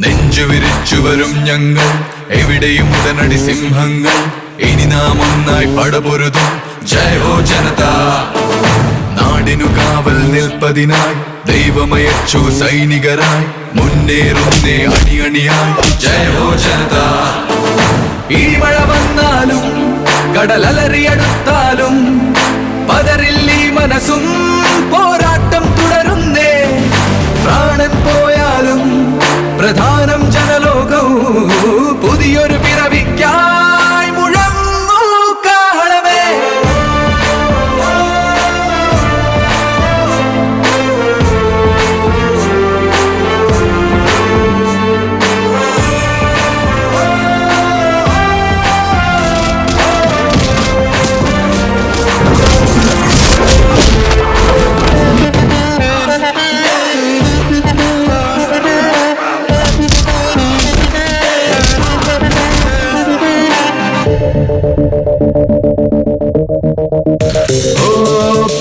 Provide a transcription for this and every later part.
നെഞ്ചുവിരിച്ചുവരും ഞങ്ങൾ എവിടെയും ഉടനടി സിംഹങ്ങൾ. ഇനി നാം ഒന്നായി പടപൊരുതും ജയ ഹോ ജനത. നാടിനു കാവൽ നിൽപ്പതിനായി ദൈവമയച്ചു സൈനികരായി മുന്നേറുന്നേ അണിയണിയായി ജയ ഹോ ജനത. ഇടിമഴ വന്നാലും കടലലറിയടുത്താലും പതറില്ലീ മനസ്സും പോരാട്ടം തുടരുന്നേ. പ്രാണൻ പോയാലും പ്രധാനം ജനലോകവും പുതിയൊരു പിറവിക്കായി മുഴങ്ങൂ കാഹളമേ.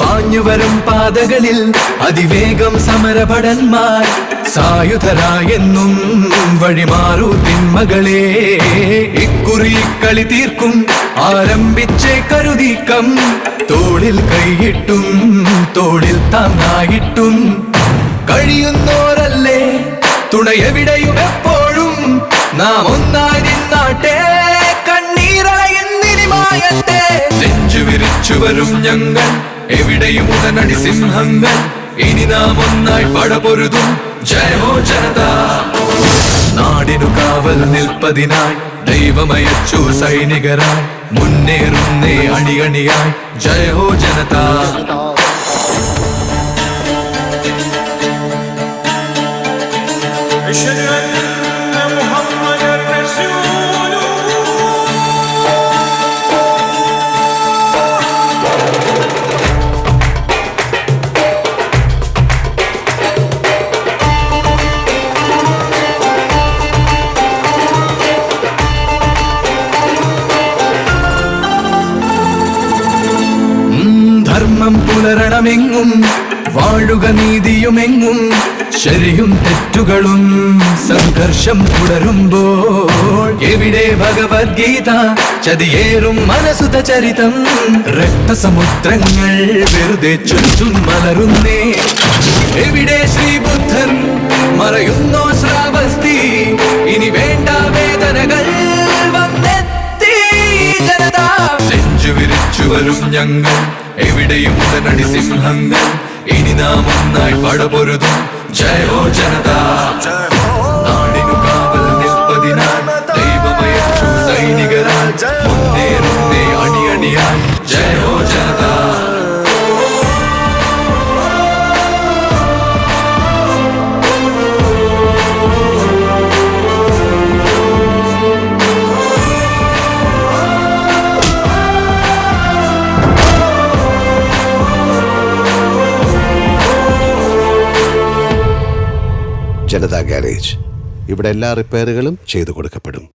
പാഞ്ഞുവരും പാതകളിൽ അതിവേഗം സമരഭടന്മാർ സായുധരായെന്നും വഴിമാറൂ തിന്മകളെ. ഇക്കുറി കളി തീർക്കും ആരംഭിച്ചേ കരുതീക്കം. തോളിൽ കൈയിട്ടും തോളിൽ താങ്ങായിട്ടും കഴിയുന്നോരല്ലേ തുണയെവിടെയും എപ്പോഴും. നാം ഒന്നായി നിന്നാട്ടെ കണ്ണീരായെന്നിനിമായട്ടെ. നെഞ്ചുവിരിച്ചുവരും ഞങ്ങൾ എവിടെയും ഉടനടി സിംഹങ്ങൾ. ഇനി നാം ഒന്നായി പടപൊരുതും ജയ ഹോ ജനത. നാടിനു കാവൽ നിൽപ്പതിനായി ദൈവമയച്ചു സൈനികരായി മുന്നേറുന്നേ അണിയണിയായി ജയ ഹോ ജനത. ധർമ്മം പുലരണമെങ്ങും വാഴുക നീതിയുമെങ്ങും. ശരിയും തെറ്റുകളും സംഘർഷം തുടരുമ്പോൾ എവിടെ ഭഗവത്ഗീത ചതിയേറും മനസുത ചരിതം. രക്തസമുദ്രങ്ങൾ വെറുതെ ചുറ്റും മലരുന്നേ. എവിടെ ശ്രീബുദ്ധൻ മറയുന്നോ ശ്രാവസ്തി. ഇനി വേണ്ട വേദനകൾ വന്നെത്തി ജനത. നെഞ്ചുവിരിച്ചുവരും ഞങ്ങൾ എവിടെയും ഉടനടി സിംഹങ്ങൾ. ഇനി നാം ഒന്നായി പടപൊരുതും ജയ ഹോ ജനത. നാടിനു കാവൽ നിൽപ്പതിനായി ദൈവമയച്ചു സൈനികരായി മുന്നേറുന്നേ അണിയണിയായി ജയ ഹോ ജനത. ജനതാ ഗാരേജ്. ഇവിടെ എല്ലാ റിപ്പയറുകളും ചെയ്തു കൊടുക്കപ്പെടും.